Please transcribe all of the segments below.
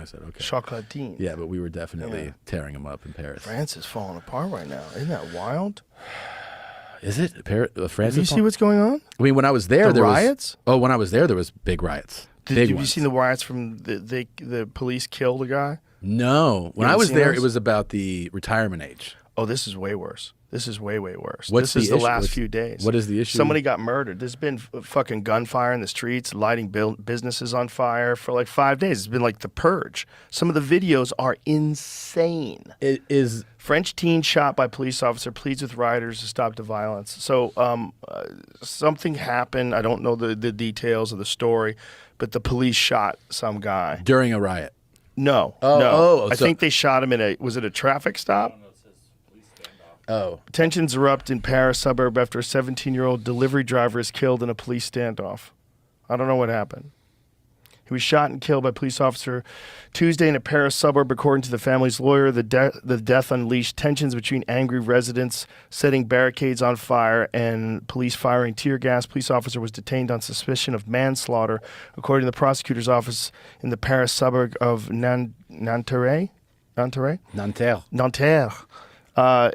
I said, okay. Chocolatine. Yeah, but we were definitely tearing them up in Paris. France is falling apart right now. Isn't that wild? Is it? France? Do you see what's going on? I mean, when I was there, The riots? When I was there was big riots. Have you seen the riots from the police killed a guy? No. When I was there, it was about the retirement age. Oh, this is way worse. This is way, way worse. What's this is the issue? last few days. What is the issue? Somebody got murdered. There's been fucking gunfire in the streets, lighting businesses on fire for like 5 days. It's been like the purge. Some of the videos are insane. It is. French teen shot by police officer pleads with rioters to stop the violence. So something happened. I don't know the details of the story, but the police shot some guy. During a riot? No. I think they shot him in was it a traffic stop? Oh. Tensions erupt in Paris suburb after a 17-year-old delivery driver is killed in a police standoff. I don't know what happened. He was shot and killed by a police officer Tuesday in a Paris suburb, according to the family's lawyer. The death unleashed tensions between angry residents, setting barricades on fire, and police firing tear gas. Police officer was detained on suspicion of manslaughter, according to the prosecutor's office in the Paris suburb of Nanterre.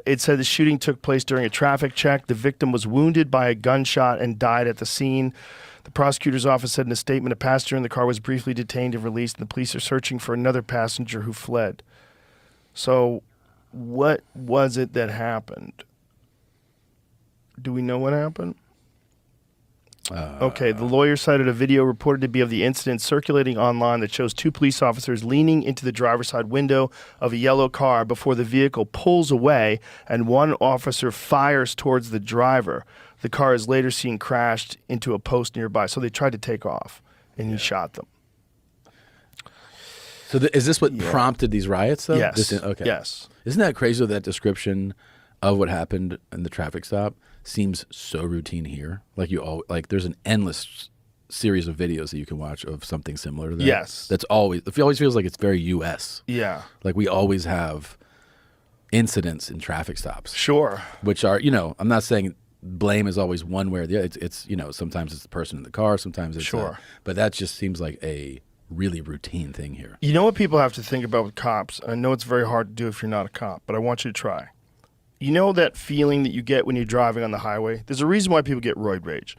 It said the shooting took place during a traffic check. The victim was wounded by a gunshot and died at the scene. The prosecutor's office said in a statement a passenger in the car was briefly detained and released, and the police are searching for another passenger who fled. So what was it that happened? Do we know what happened? Okay, the lawyer cited a video reported to be of the incident circulating online that shows two police officers leaning into the driver's side window of a yellow car before the vehicle pulls away and one officer fires towards the driver. The car is later seen crashed into a post nearby. So they tried to take off, and he shot them. So is this what prompted these riots, though? Yes. Okay. Yes. Isn't that crazy that description of what happened in the traffic stop seems so routine here? Like there's an endless series of videos that you can watch of something similar to that. Yes. It always feels like it's very U.S. Yeah. Like we always have incidents in traffic stops. Sure. Which are, I'm not saying blame is always one way or the other. It's sometimes it's the person in the car, sometimes it's but that just seems like a really routine thing here. You know what people have to think about with cops? I know it's very hard to do if you're not a cop, but I want you to try. You know that feeling that you get when you're driving on the highway? There's a reason why people get road rage.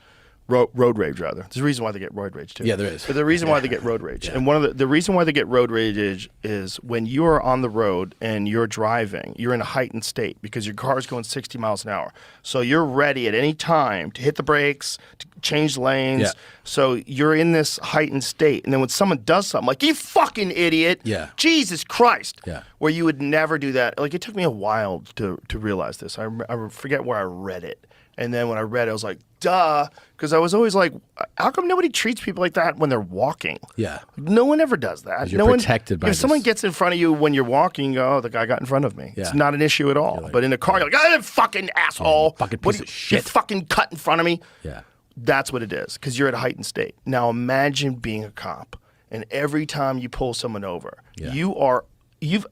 Road rage, rather. There's a reason why they get road rage, too. Yeah, there is. But the reason why they get road rage. And one of the reason why they get road rage is when you are on the road and you're driving, you're in a heightened state because your car is going 60 miles an hour. So you're ready at any time to hit the brakes, to change lanes. Yeah. So you're in this heightened state. And then when someone does something like, you fucking idiot, Jesus Christ, where you would never do that. Like, it took me a while to realize this. I forget where I read it. And then when I read it, I was like, duh. Because I was always like, how come nobody treats people like that when they're walking? Yeah. No one ever does that. You're protected by If someone gets in front of you when you're walking, you go, oh, the guy got in front of me. Yeah. It's not an issue at all. Like, but in a car, you're like, oh, fucking asshole. Fucking piece of shit. You fucking cut in front of me. Yeah. That's what it is, because you're at a heightened state. Now imagine being a cop, and every time you pull someone over,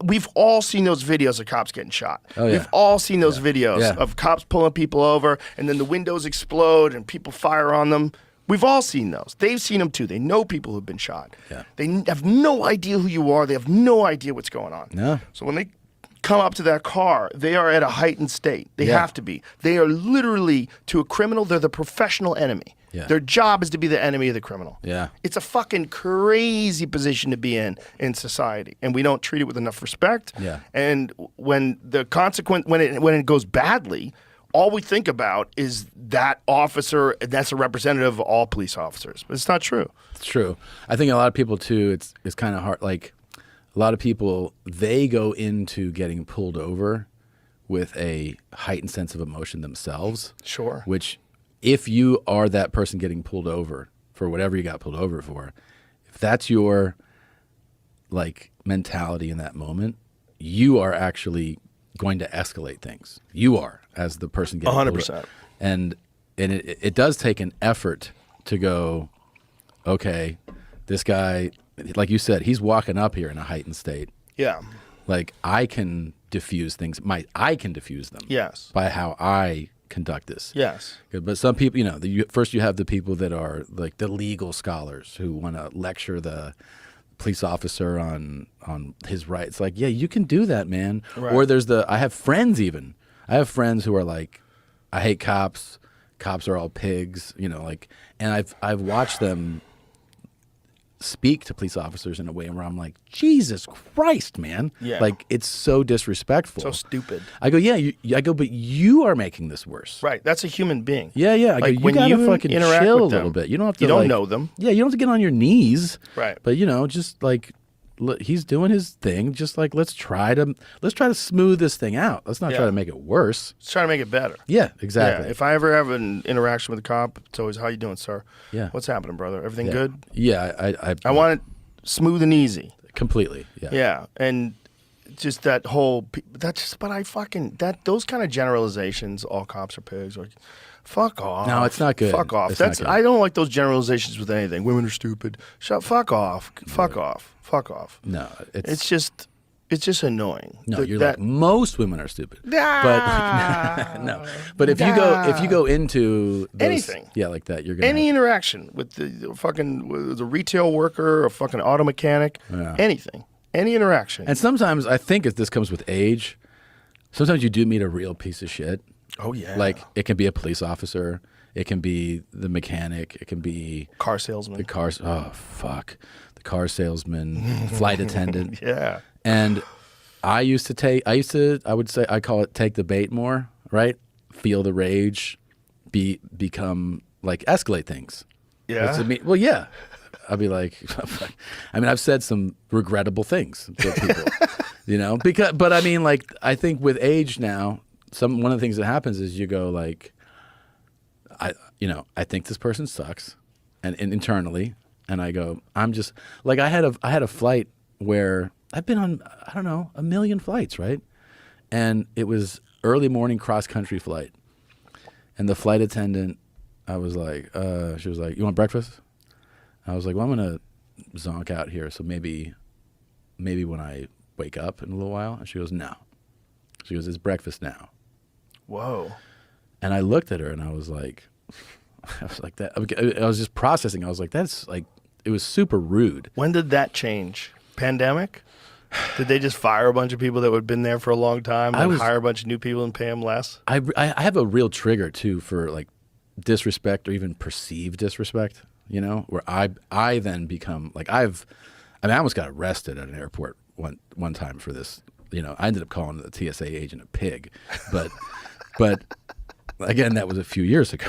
we've all seen those videos of cops getting shot. Oh, yeah. We've all seen those videos of cops pulling people over, and then the windows explode and people fire on them. We've all seen those. They've seen them too. They know people who've been shot. Yeah. They have no idea who you are. They have no idea what's going on. No. So when they come up to that car, they are at a heightened state. They have to be. They are literally, to a criminal, they're the professional enemy. Yeah. Their job is to be the enemy of the criminal. Yeah. It's a fucking crazy position to be in society, and we don't treat it with enough respect. Yeah. And when the consequence, when it goes badly, all we think about is that officer, and that's a representative of all police officers. But it's not true. It's true. I think a lot of people too, it's kind of hard. Like a lot of people, they go into getting pulled over with a heightened sense of emotion themselves. Sure. Which, if you are that person getting pulled over for whatever you got pulled over for, if that's your like mentality in that moment, you are actually going to escalate things. You are, as the person getting 100%. Pulled over. And it does take an effort to go, okay, this guy, like you said, he's walking up here in a heightened state. Yeah. Like I can diffuse things. I can diffuse them. Yes. By how I conduct this. Yes. But some people, first you have the people that are like the legal scholars who want to lecture the police officer on his rights. Like, yeah, you can do that, man. Right. Or there's I have friends even. I have friends who are like, I hate cops. Cops are all pigs, you know, like, and I've watched them speak to police officers in a way where I'm like, Jesus Christ, man. Yeah. Like, it's so disrespectful. So stupid. I go, yeah, I go, but you are making this worse. Right. That's a human being. Yeah, yeah. I Like, go, you when gotta you fucking interact chill a with them, little bit. You don't have to. You don't like, know them. Yeah, you don't have to get on your knees. Right. But you know, just like he's doing his thing. Just like let's try to smooth this thing out. Let's not try Yeah. to make it worse. Let's try to make it better. Yeah, exactly. Yeah. If I ever have an interaction with a cop, it's always, how you doing, sir? Yeah. What's happening, brother? Everything Yeah. good? Yeah, I want it smooth and easy. completely. Yeah. Yeah. And just that whole, those kind of generalizations, all cops are pigs, like, fuck off. No, it's not good. Fuck off. It's not good. I don't like those generalizations with anything. Women are stupid. Fuck off. Fuck off. Fuck off. No, It's just annoying. no. You're like, most women are stupid. But like, no. But if you go into those, Anything. yeah, like that, you're gonna Any interaction with the retail worker, a fucking auto mechanic, Yeah. anything, any interaction. And sometimes I think this comes with age. Sometimes you do meet a real piece of shit. oh yeah, Like it can be a police officer, it can be the mechanic, it can be car salesman. the car. Oh fuck, the car salesman, flight attendant. Yeah, And I would say I call it take the bait more, right? Feel the rage, become like escalate things. yeah. That's what I mean. Well, yeah. I'd be like, I mean, I've said some regrettable things to people, you know, but I mean, like, I think with age now, one of the things that happens is you go like, I think this person sucks, and internally, and I go, I'm just like, I had a flight where I've been on, I don't know, 1 million flights, right? And it was early morning cross country flight, and the flight attendant, I was like, she was like, you want breakfast? I was like, well, I'm going to zonk out here, so maybe when I wake up in a little while. And she goes, no. She goes, it's breakfast now. Whoa. And I looked at her and I was like that. I was just processing. I was like, that's like, it was super rude. When did that change? Pandemic? Did they just fire a bunch of people that had been there for a long time and hire a bunch of new people and pay them less? I have a real trigger too for like disrespect or even perceived disrespect. You know, where I then become like I almost got arrested at an airport one time for this. You know, I ended up calling the TSA agent a pig, but again, that was a few years ago.